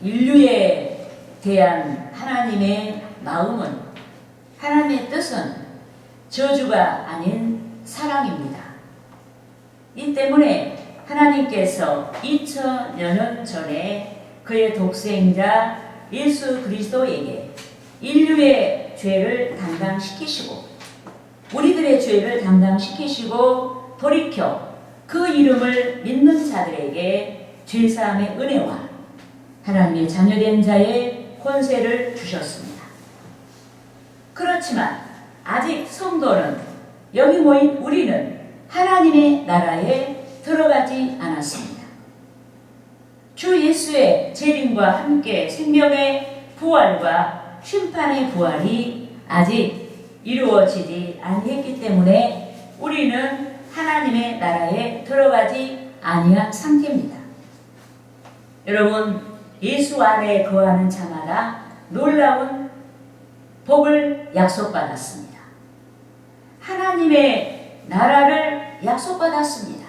인류에 대한 하나님의 마음은, 하나님의 뜻은 저주가 아닌 사랑입니다. 이 때문에 하나님께서 2000여 년 전에 그의 독생자 예수 그리스도에게 인류의 죄를 담당시키시고 우리들의 죄를 담당시키시고 돌이켜 그 이름을 믿는 자들에게 죄사함의 은혜와 하나님의 자녀된 자의 권세를 주셨습니다. 그렇지만 아직 성도는, 여기 모인 우리는 하나님의 나라에 들어가지 않았습니다. 주 예수의 재림과 함께 생명의 부활과 심판의 부활이 아직 이루어지지 아니했기 때문에 우리는 하나님의 나라에 들어가지 아니한 상태입니다. 여러분, 예수 안에 거하는 자마다 놀라운 복을 약속받았습니다. 하나님의 나라를 약속받았습니다.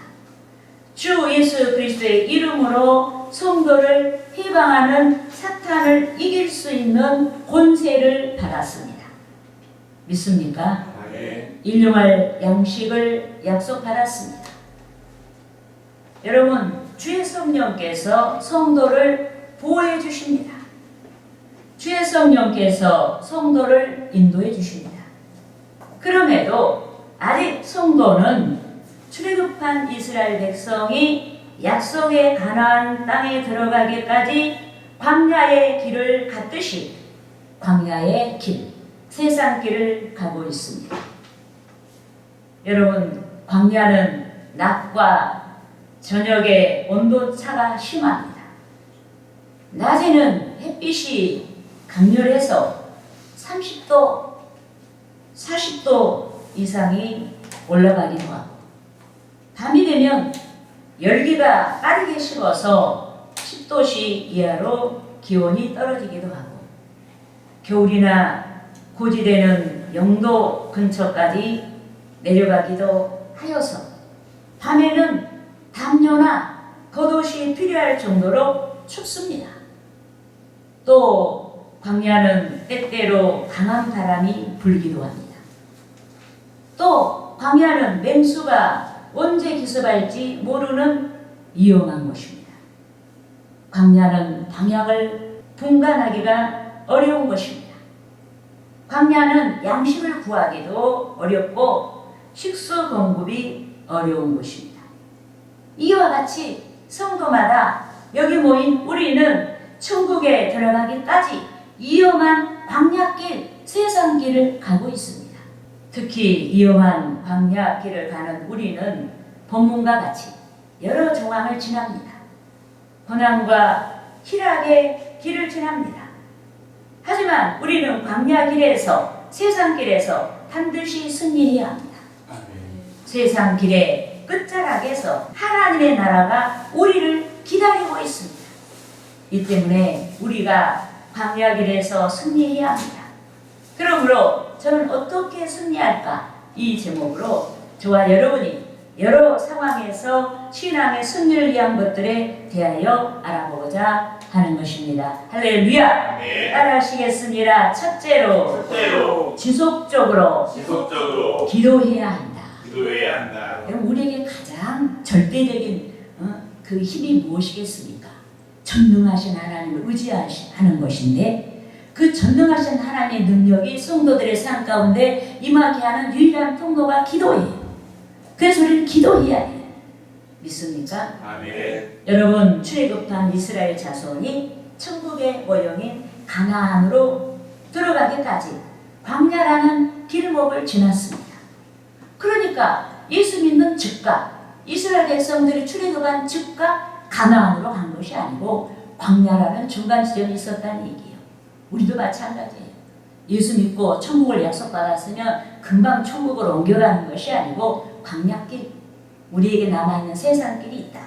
주 예수 그리스도의 이름으로 성도를 해방하는 사탄을 이길 수 있는 권세를 받았습니다. 믿습니까? 네. 일용할 양식을 약속받았습니다. 여러분, 주의 성령께서 성도를 보호해 주십니다. 주의 성령께서 성도를 인도해 주십니다. 그럼에도 아직 성도는 출애굽한 이스라엘 백성이 약속의 가나안 땅에 들어가기까지 광야의 길을 갔듯이 광야의 길, 세상 길을 가고 있습니다. 여러분, 광야는 낮과 저녁의 온도차가 심합니다. 낮에는 햇빛이 강렬해서 30도, 40도 이상이 올라가기도 하고, 밤이 되면 열기가 빠르게 식어서 10도씨 이하로 기온이 떨어지기도 하고, 겨울이나 고지대는 0도 근처까지 내려가기도 하여서 밤에는 담요나 겉옷이 필요할 정도로 춥습니다. 또 광야는 때때로 강한 바람이 불기도 합니다. 또 광야는 맹수가 언제 기습할지 모르는 위험한 곳입니다. 광야는 방향을 분간하기가 어려운 것입니다. 광야는 양식을 구하기도 어렵고 식수 공급이 어려운 곳입니다. 이와 같이 성도마다 여기 모인 우리는 천국에 들어가기까지 위험한 광야길, 세상길을 가고 있습니다. 특히 위험한 광야길을 가는 우리는 본문과 같이 여러 정황을 지납니다. 고난과 희락의 길을 지납니다. 하지만 우리는 광야길에서, 세상길에서 반드시 승리해야 합니다. 세상 길의 끝자락에서 하나님의 나라가 우리를 기다리고 있습니다. 이 때문에 우리가 광야길에서 승리해야 합니다. 그러므로 저는 어떻게 승리할까? 이 제목으로 저와 여러분이 여러 상황에서 신앙의 승리를 위한 것들에 대하여 알아보고자 하는 것입니다. 할렐루야! 네. 따라하시겠습니다. 첫째로 지속적으로 기도해야 한다. 기도해야 한다. 여러분, 우리에게 가장 절대적인 그 힘이 무엇이겠습니까? 전능하신 하나님을 의지하는 것인데, 그 전능하신 하나님의 능력이 성도들의 삶 가운데 임하게 하는 유일한 통로가 기도예요. 그래서 우리는 기도해야 해요. 믿습니까? 아멘. 여러분, 출애굽한 이스라엘 자손이 천국의 모형인 가나안으로 들어가기까지 광야라는 길목을 지났습니다. 그러니까 예수 믿는 즉각, 이스라엘 백성들이 출애굽한 즉각 가나안으로 간 것이 아니고 광야라는 중간 지점이 있었다는 얘기예요. 우리도 마찬가지예요. 예수 믿고 천국을 약속받았으면 금방 천국으로 옮겨가는 것이 아니고 광야길, 우리에게 남아있는 세상길이 있다.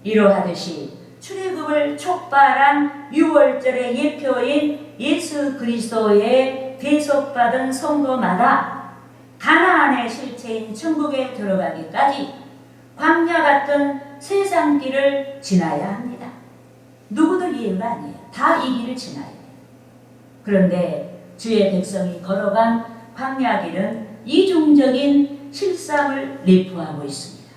이러하듯이 출애굽을 촉발한 6월절의 예표인 예수 그리스도의 대속받은 성도마다 가나안의 실체인 천국에 들어가기까지 광야 같은 세상길을 지나야 합니다. 누구도 이유가 아니에요. 다 이 길을 지나야 돼요. 그런데 주의 백성이 걸어간 광야 길은 이중적인 실상을 내포하고 있습니다.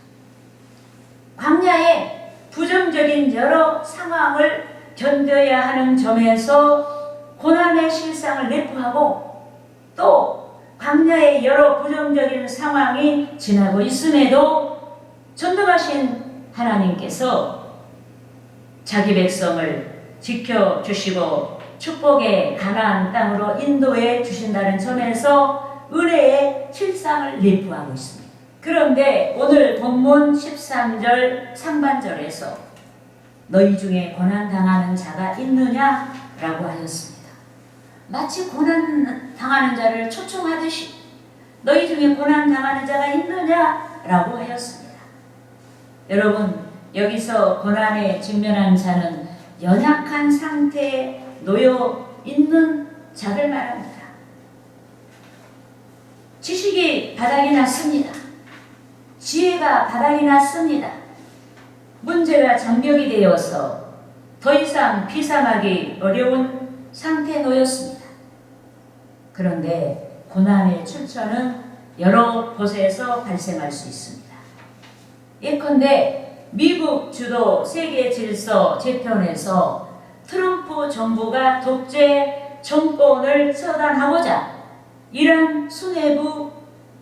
광야에 부정적인 여러 상황을 견뎌야 하는 점에서 고난의 실상을 내포하고, 또 광야의 여러 부정적인 상황이 지나고 있음에도 전능하신 하나님께서 자기 백성을 지켜주시고 축복의 가나안 땅으로 인도해 주신다는 점에서 은혜의 실상을 내포하고 있습니다. 그런데 오늘 본문 13절 상반절에서 너희 중에 고난당하는 자가 있느냐라고 하였습니다. 마치 고난당하는 자를 초청하듯이 너희 중에 고난당하는 자가 있느냐라고 하였습니다. 여러분, 여기서 고난에 직면한 자는 연약한 상태에 놓여 있는 자를 말합니다. 지식이 바닥이 났습니다. 지혜가 바닥이 났습니다. 문제가 장벽이 되어서 더 이상 비상하기 어려운 상태에 놓였습니다. 그런데 고난의 출처는 여러 곳에서 발생할 수 있습니다. 예컨대 미국 주도 세계 질서 재편에서 트럼프 정부가 독재 정권을 처단하고자 이란 수뇌부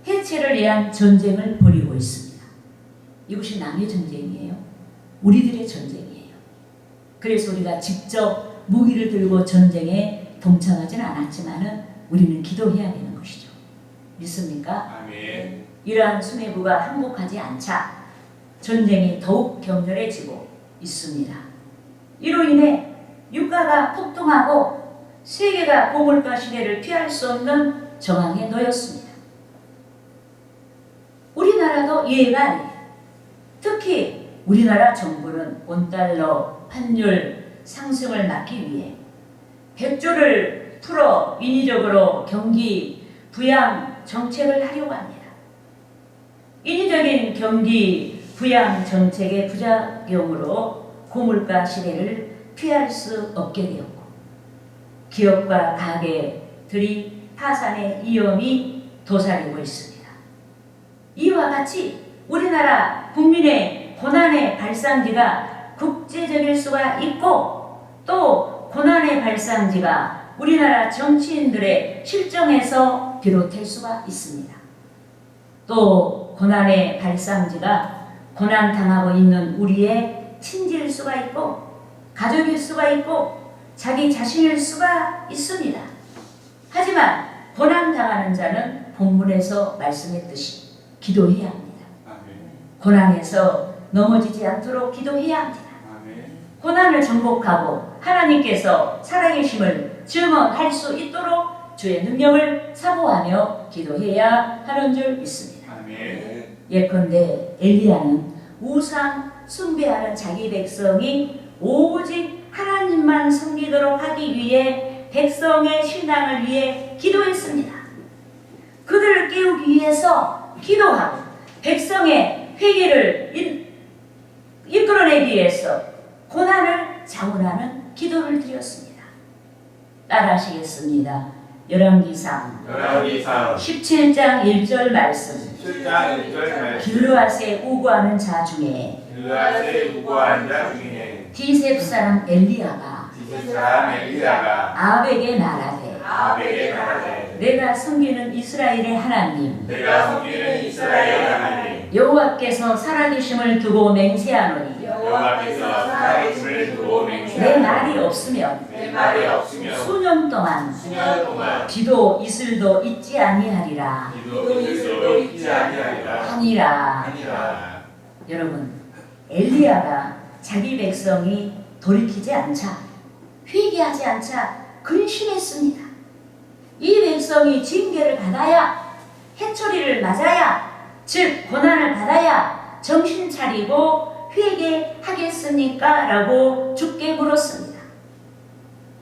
해체를 위한 전쟁을 벌이고 있습니다. 이것이 남의 전쟁이에요. 우리들의 전쟁이에요. 그래서 우리가 직접 무기를 들고 전쟁에 동참하지는 않았지만 우리는 기도해야 되는 것이죠. 믿습니까? 아멘. 이란 수뇌부가 항복하지 않자 전쟁이 더욱 격렬해지고 있습니다. 이로 인해 유가가 폭등하고 세계가 고물가 시대를 피할 수 없는 정황에 놓였습니다. 우리나라도 예외가 아니에요. 특히 우리나라 정부는 원달러 환율 상승을 막기 위해 100조를 풀어 인위적으로 경기 부양 정책을 하려고 합니다. 인위적인 경기 부양 정책의 부작용으로 고물가 시대를 피할 수 없게 되었고, 기업과 가게들이 파산의 위험이 도사리고 있습니다. 이와 같이 우리나라 국민의 고난의 발상지가 국제적일 수가 있고, 또 고난의 발상지가 우리나라 정치인들의 실정에서 비롯될 수가 있습니다. 또 고난의 발상지가 고난당하고 있는 우리의 친지일 수가 있고, 가족일 수가 있고, 자기 자신일 수가 있습니다. 하지만 고난당하는 자는 본문에서 말씀했듯이 기도해야 합니다. 아멘. 고난에서 넘어지지 않도록 기도해야 합니다. 아멘. 고난을 정복하고 하나님께서 살아계심을 증언할 수 있도록 주의 능력을 사모하며 기도해야 하는 줄 믿습니다. 아멘. 예컨대 엘리야는 우상 숭배하는 자기 백성이 오직 하나님만 섬기도록 하기 위해 백성의 신앙을 위해 기도했습니다. 그들을 깨우기 위해서 기도하고 백성의 회개를 이끌어내기 위해서 고난을 자원하는 기도를 드렸습니다. 따라하시겠습니다. 열왕기상 17장 1절 말씀. 7장 1절 말씀. 길르앗에 우고하는 자 중에 길르앗에 우고한 자 중에 디셉 사람 엘리야가 디셉 사람 엘리야가 아합에게 말하되 아합에게 말하되 내가 섬기는 이스라엘의 하나님 내가 섬기는 이스라엘 하나님 여호와께서 살아계심을 두고 맹세하노니 여호와께서 살아계심을 두고 내 맹세하노니 말이 없으면 내 말이 없으면 수년 동안 수년 동안 비도 이슬도 있지 아니하리라 기도 이슬도 있지 아니하리라 하니라. 여러분, 엘리야가 자기 백성이 돌이키지 않자, 회개하지 않자 근심했습니다. 이 백성이 징계를 받아야, 해초리를 맞아야, 즉 고난을 받아야 정신 차리고 회개하겠습니까? 라고 주께 물었습니다.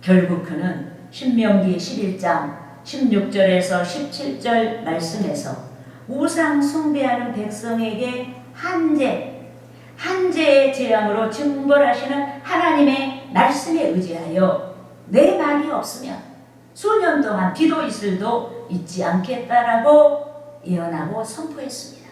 결국 그는 신명기 11장 16절에서 17절 말씀에서 우상 숭배하는 백성에게 한재의 재앙으로 징벌하시는 하나님의 하나님의 말씀에 의지하여 내 말이 없으면 수년 동안 비도 이슬도 있지 않겠다라고 예언하고 선포했습니다.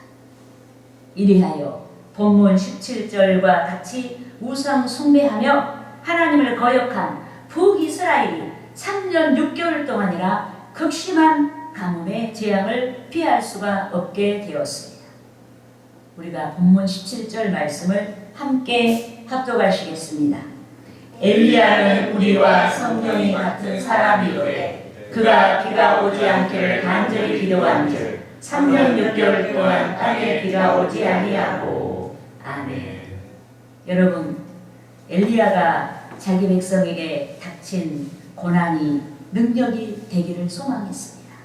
이리하여 본문 17절과 같이 우상 숭배하며 하나님을 거역한 북이스라엘이 3년 6개월 동안이라 극심한 가뭄의 재앙을 피할 수가 없게 되었습니다. 우리가 본문 17절 말씀을 함께 합독하시겠습니다. 엘리야는 우리와 성령이 같은 사람이로되 그가 비가 오지 않기를 간절히 기도한즉 3년 6개월 동안 땅에 비가 오지 아니하고. 아멘. 여러분, 엘리야가 자기 백성에게 닥친 고난이 능력이 되기를 소망했습니다.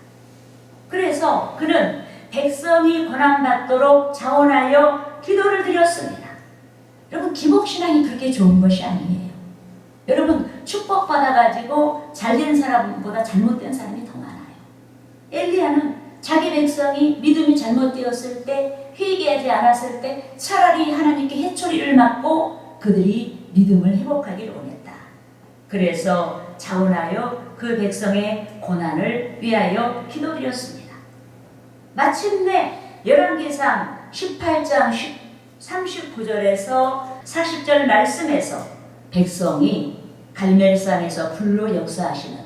그래서 그는 백성이 고난받도록 자원하여 기도를 드렸습니다. 여러분, 기복신앙이 그렇게 좋은 것이 아니에요. 여러분, 축복받아가지고 잘된 사람보다 잘못된 사람이 더 많아요. 엘리야는 자기 백성이 믿음이 잘못되었을 때, 회개하지 않았을 때 차라리 하나님께 해초리를 맞고 그들이 믿음을 회복하기를 원했다. 그래서 자원하여 그 백성의 고난을 위하여 기도드렸습니다. 마침내 열왕기상 18장 39절에서 40절 말씀에서 백성이 갈멜산에서 불로 역사하시는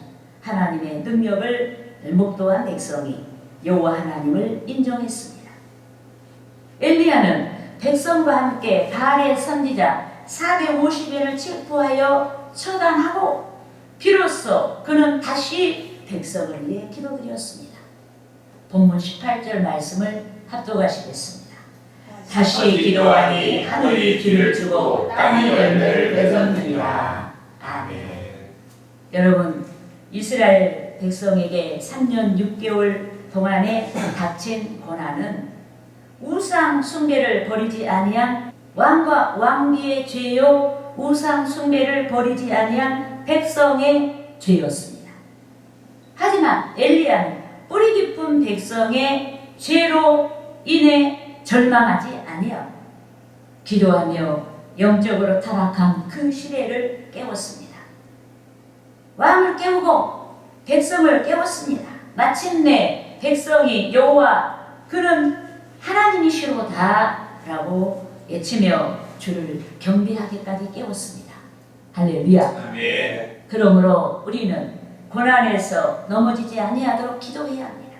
하나님의 능력을 목도한 백성이 여호와 하나님을 인정했습니다. 엘리야는 백성과 함께 바알의 선지자 450인을 체포하여 처단하고 비로소 그는 다시 백성을 위해 기도드렸습니다. 본문 18절 말씀을 합독하시겠습니다. 다시 기도하니 하늘이 귀를 주고 땅이 열매를 맺었느니라. 아멘. 여러분, 이스라엘 백성에게 3년 6개월 동안에 닥친 고난은 우상 숭배를 버리지 아니한 왕과 왕비의 죄요, 우상 숭배를 버리지 아니한 백성의 죄였습니다. 하지만 엘리야는 뿌리 깊은 백성의 죄로 인해 절망하지 아니하고 기도하며 영적으로 타락한 그 시대를 깨웠습니다. 왕을 깨우고 백성을 깨웠습니다. 마침내 백성이 여호와 그는 하나님이시로다 라고 외치며 주를 경배하기까지 깨웠습니다. 할렐루야. 아멘. 그러므로 우리는 고난에서 넘어지지 아니하도록 기도해야 합니다.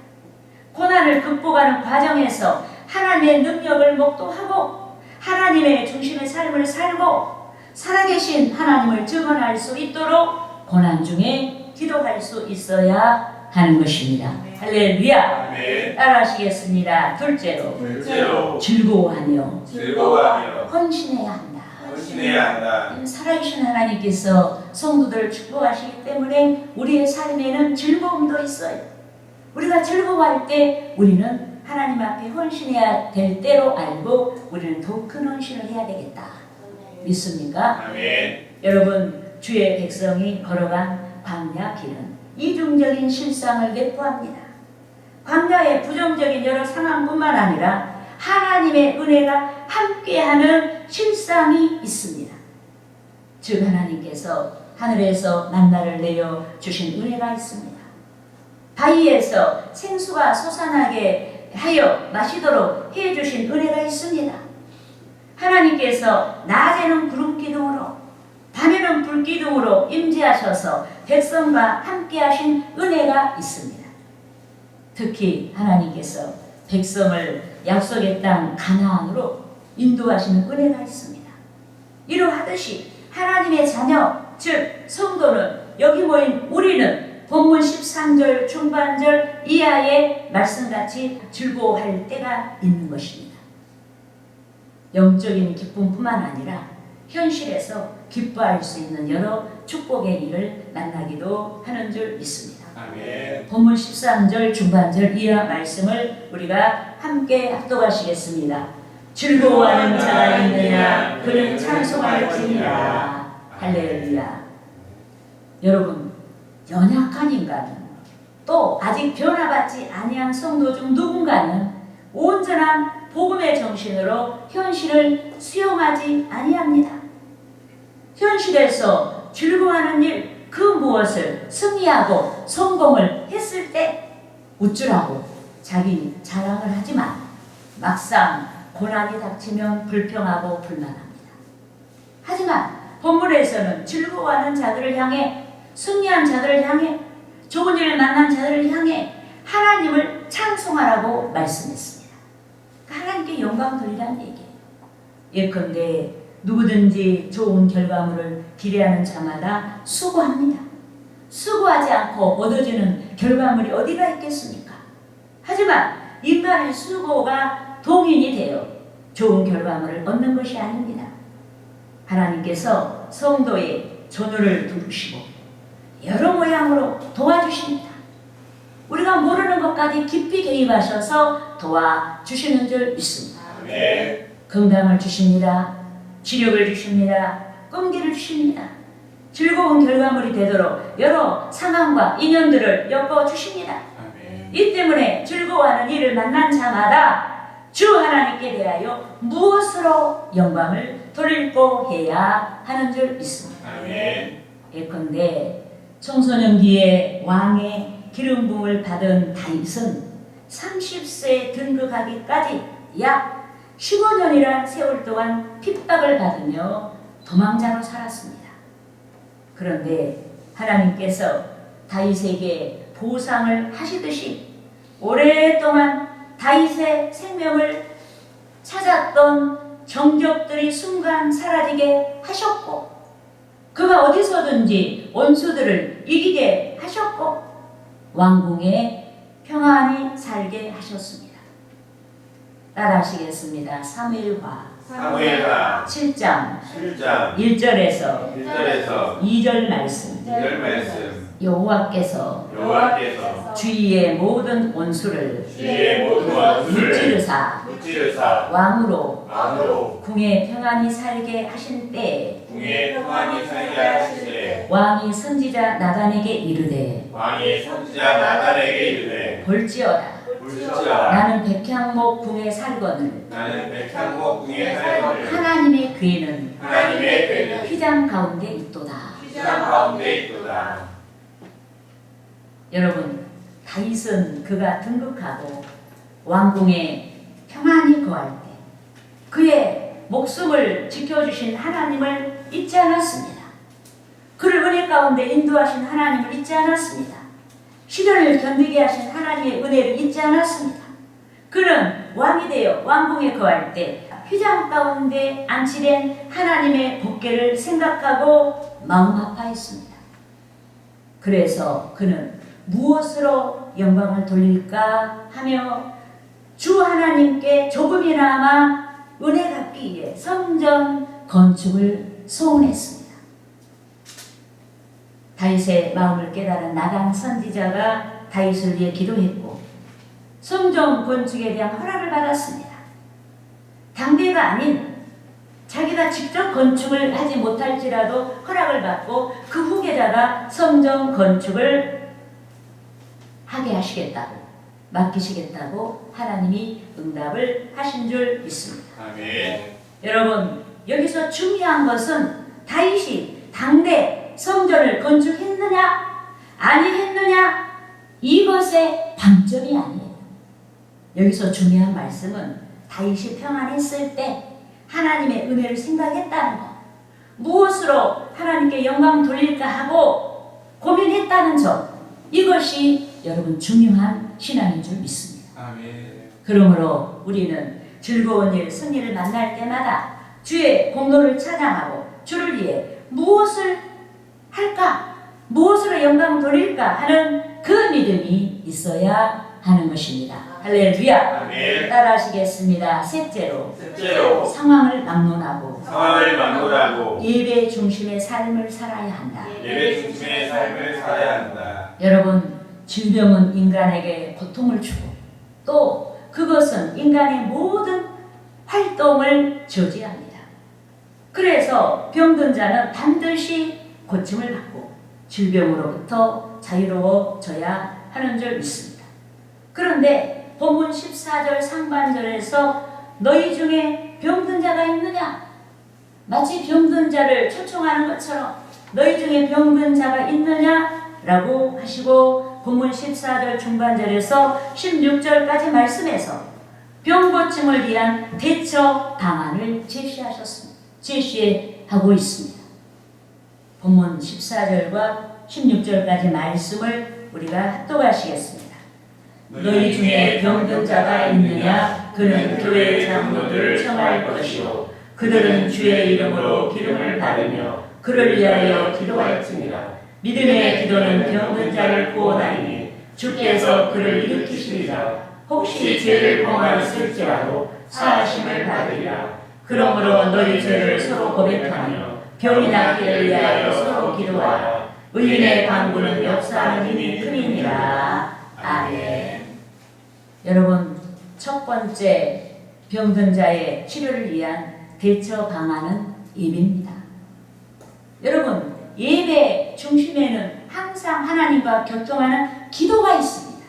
고난을 극복하는 과정에서 하나님의 능력을 목도하고 하나님의 중심의 삶을 살고 살아계신 하나님을 증언할 수 있도록 고난 중에 기도할 수 있어야 하는 것입니다. 할렐루야. 아멘. 따라하시겠습니다. 둘째로 둘째로 즐거워하며 즐거워하며 헌신해야 한다. 헌신해야 한다. 살아계신 하나님께서 성도들을 축복하시기 때문에 우리의 삶에는 즐거움도 있어요. 우리가 즐거워할 때 우리는 하나님 앞에 헌신해야 될 때로 알고 우리는 더 큰 헌신을 해야 되겠다. 믿습니까? 아멘. 여러분, 주의 백성이 걸어간 광야 길은 이중적인 실상을 내포합니다. 광야의 부정적인 여러 상황뿐만 아니라 하나님의 은혜가 함께하는 실상이 있습니다. 즉 하나님께서 하늘에서 만나를 내려 주신 은혜가 있습니다. 바위에서 생수가 솟아나게 하여 마시도록 해주신 은혜가 있습니다. 하나님께서 낮에는 구름 기둥으로 밤에는 불 기둥으로 임재하셔서 백성과 함께 하신 은혜가 있습니다. 특히 하나님께서 백성을 약속의 땅 가나안으로 인도하시는 은혜가 있습니다. 이러하듯이 하나님의 자녀, 즉 성도는 여기 모인 우리는 본문 13절 중반절 이하의 말씀같이 즐거워할 때가 있는 것입니다. 영적인 기쁨뿐만 아니라 현실에서 기뻐할 수 있는 여러 축복의 일을 만나기도 하는 줄 믿습니다. 아멘. 본문 13절 중반절 이하 말씀을 우리가 함께 합독하시겠습니다. 즐거워하는 자가 있느냐 그는 찬송할지니라. 할렐루야. 여러분, 연약한 인간은 또 아직 변화받지 아니한 성도 중 누군가는 온전한 복음의 정신으로 현실을 수용하지 아니합니다. 현실에서 즐거워하는 일 그 무엇을 승리하고 성공을 했을 때 우쭐하고 자기 자랑을 하지만 막상 고난이 닥치면 불평하고 불만합니다. 하지만 본문에서는 즐거워하는 자들을 향해, 승리한 자들을 향해, 좋은 일을 만난 자들을 향해 하나님을 찬송하라고 말씀했습니다. 하나님께 영광 돌리라는 얘기예요. 예컨대 누구든지 좋은 결과물을 기대하는 자마다 수고합니다. 수고하지 않고 얻어지는 결과물이 어디가 있겠습니까? 하지만 인간의 수고가 동인이 되어 좋은 결과물을 얻는 것이 아닙니다. 하나님께서 성도의 전우를 두르시고 여러 모양으로 도와주십니다. 우리가 모르는 것까지 깊이 개입하셔서 도와주시는 줄 믿습니다. 아멘. 건강을 주십니다. 지력을 주십니다. 끈기를 주십니다. 즐거운 결과물이 되도록 여러 상황과 인연들을 엮어주십니다. 아멘. 이 때문에 즐거워하는 일을 만난 자마다 주 하나님께 대하여 무엇으로 영광을 돌리고 해야 하는 줄 믿습니다. 아멘. 예컨대 청소년기에 왕의 기름 부음을 받은 다윗은 30세에 등극하기까지 약 15년이란 세월 동안 핍박을 받으며 도망자로 살았습니다. 그런데 하나님께서 다윗에게 보상을 하시듯이 오랫동안 다윗의 생명을 찾았던 정적들이 순간 사라지게 하셨고, 그가 어디서든지 원수들을 이기게 하셨고, 왕궁에 평안히 살게 하셨습니다. 따라하시겠습니다. 사무엘하 사무엘하 7장 7장 1절에서 1절에서 2절 말씀. 2절 말씀. 여호와께서 여호와께서 주위의 모든 원수를 주의 모든 원수를 무찌르사 무찌르사 왕으로 궁에 평안히 살게 하신 때에 평안히 살게 하시되 왕이 선지자 나단에게 이르되 왕이 선지자 나단에게 이르되 볼지어다 볼지어다 나는 백향목 궁에 살거늘 나는 백향목 궁에 살거늘 하나님의 괴는 하나님의 괴는 휘장 가운데 있도다. 시장 가운데 있도다. 여러분, 다윗은 그가 등극하고 왕궁에 평안히 거할 때 그의 목숨을 지켜주신 하나님을 잊지 않았습니다. 그를 은혜 가운데 인도하신 하나님을 잊지 않았습니다. 시련을 견디게 하신 하나님의 은혜를 잊지 않았습니다. 그는 왕이 되어 왕궁에 거할 때 휘장 가운데 안치된 하나님의 복계를 생각하고 마음 아파했습니다. 그래서 그는 무엇으로 영광을 돌릴까 하며 주 하나님께 조금이나마 은혜 갚기 위해 성전 건축을 소원했습니다. 다윗의 마음을 깨달은 나단 선지자가 다윗을 위해 기도했고 성전 건축에 대한 허락을 받았습니다. 당대가 아닌 자기가 직접 건축을 하지 못할지라도 허락을 받고 그 후계자가 성전 건축을 하게 하시겠다고 맡기시겠다고 하나님이 응답을 하신 줄 믿습니다. 아멘. 여러분, 여기서 중요한 것은 다윗이 당대 성전을 건축했느냐 아니 했느냐 이것의 방점이 아니에요. 여기서 중요한 말씀은 다윗이 평안했을 때 하나님의 은혜를 생각했다는 것, 무엇으로 하나님께 영광 돌릴까 하고 고민했다는 점, 이것이 여러분 중요한 신앙인 줄 믿습니다. 아멘. 그러므로 우리는 즐거운 일, 승리를 만날 때마다 주의 공로를 찬양하고 주를 위해 무엇을 할까? 무엇으로 영광 돌릴까? 하는 그 믿음이 있어야 하는 것입니다. 할렐루야. 아멘. 따라하시겠습니다. 셋째로 셋째로 상황을 막론하고 상황을 막론하고 예배 중심의 삶을 살아야 한다. 예배 중심의 삶을 살아야 한다. 여러분, 질병은 인간에게 고통을 주고 또 그것은 인간의 모든 활동을 저지합니다. 그래서 병든 자는 반드시 고침을 받고 질병으로부터 자유로워져야 하는 줄 믿습니다. 그런데 본문 14절 상반절에서 너희 중에 병든 자가 있느냐? 마치 병든 자를 초청하는 것처럼 너희 중에 병든 자가 있느냐? 라고 하시고 본문 14절 중반절에서 16절까지 말씀에서 병고침을 위한 대처 방안을 제시하고 있습니다. 본문 14절과 16절까지 말씀을 우리가 합독하시겠습니다. 너희 중에 병든 자가 있느냐? 그는 교회 장로들을 청할 것이요 그들은 주의 이름으로 기름을 바르며 그를 위하여 기도할지니라. 믿음의 기도는 병든 자를 구원하니 주께서 그를 일으키시리라. 혹시 죄를 범하였을지라도 사하심을 받으리라. 그러므로 너희 죄를 서로 고백하며 병이 낫기를 위하여 서로 기도하라. 의인의 간구는 역사하는 힘이 크니라. 아멘. 여러분, 첫 번째 병든 자의 치료를 위한 대처 방안은 예배입니다. 여러분, 예배 중심에는 항상 하나님과 교통하는 기도가 있습니다.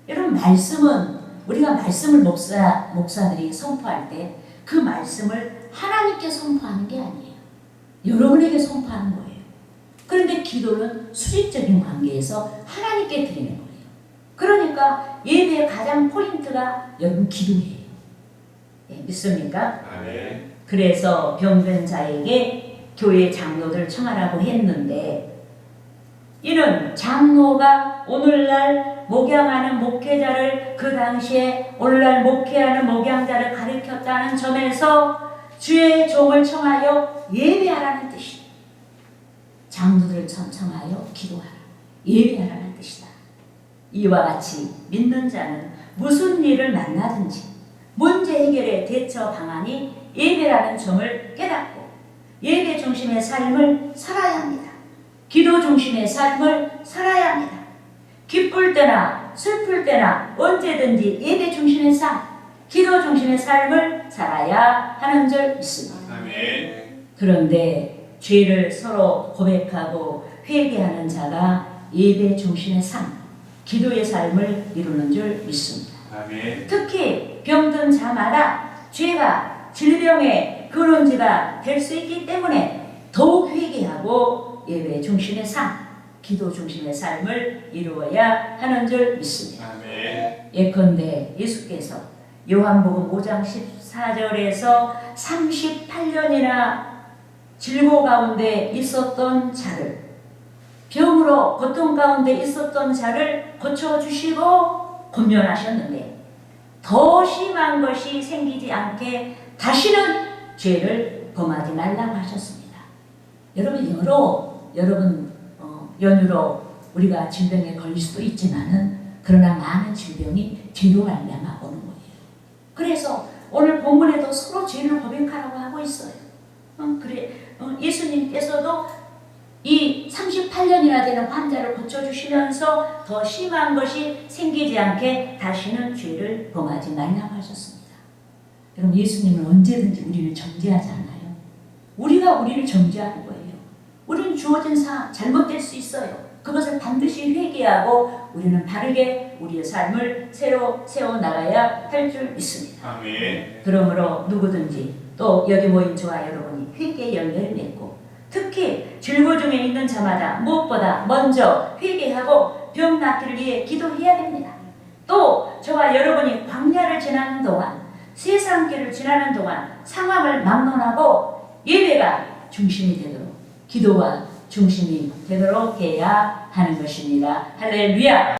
여러분, 말씀은 우리가 말씀을 목사들이 선포할 때 그 말씀을 하나님께 선포하는 게 아니에요. 여러분에게 선포하는 거예요. 그런데 기도는 수직적인 관계에서 하나님께 드리는 거예요. 그러니까 예배의 가장 포인트가 여러분 기도예요. 예, 믿습니까? 아멘. 그래서 병든 자에게 교회 장로들 청하라고 했는데 이는 장로가 오늘날 목양하는 목회자를 그 당시에 오늘날 목회하는 목양자를 가리켰다는 점에서 주의 종을 청하여 예배하라는 뜻이에요. 장로들을 청하여 기도하라. 예배하라는 뜻이다. 이와 같이 믿는 자는 무슨 일을 만나든지 문제 해결의 대처 방안이 예배라는 점을 깨닫고 예배 중심의 삶을 살아야 합니다. 기도 중심의 삶을 살아야 합니다. 기쁠 때나 슬플 때나 언제든지 예배 중심의 삶, 기도 중심의 삶을 살아야 하는 줄 믿습니다. 아멘. 그런데 죄를 서로 고백하고 회개하는 자가 예배 중심의 삶, 기도의 삶을 이루는 줄 믿습니다. 아멘. 특히 병든 자마다 죄가 질병의 근원지가 될 수 있기 때문에 더욱 회개하고 예배 중심의 삶, 기도 중심의 삶을 이루어야 하는 줄 믿습니다. 아멘. 예컨대 예수께서 요한복음 5장 14절에서 38년이나 질고 가운데 있었던 자를, 병으로 고통 가운데 있었던 자를 고쳐주시고 권면하셨는데 더 심한 것이 생기지 않게 다시는 죄를 범하지 말라고 하셨습니다. 여러분 연유로 우리가 질병에 걸릴 수도 있지만은 그러나 많은 질병이 죄로 말미암아 오는 거예요. 그래서 오늘 본문에도 서로 죄를 고백하라고 하고 있어요. 예수님께서도 이 38년이나 되는 환자를 고쳐주시면서 더 심한 것이 생기지 않게 다시는 죄를 범하지 말라고 하셨습니다. 여러분, 예수님은 언제든지 우리를 정죄하지 않아요. 우리가 우리를 정죄하는 거예요. 우리는 주어진 사 잘못될 수 있어요. 그것을 반드시 회개하고 우리는 바르게 우리의 삶을 새로 세워나가야 할 줄 믿습니다. 아멘. 그러므로 누구든지 또 여기 모인 저와 여러분이 회개의 열매를 맺고 특히 질고 중에 있는 자마다 무엇보다 먼저 회개하고 병 낫기를 위해 기도해야 됩니다. 또 저와 여러분이 광야를 지나는 동안 세상길을 지나는 동안 상황을 막론하고 예배가 중심이 되도록 기도가 중심이 되도록 해야 하는 것입니다. 할렐루야.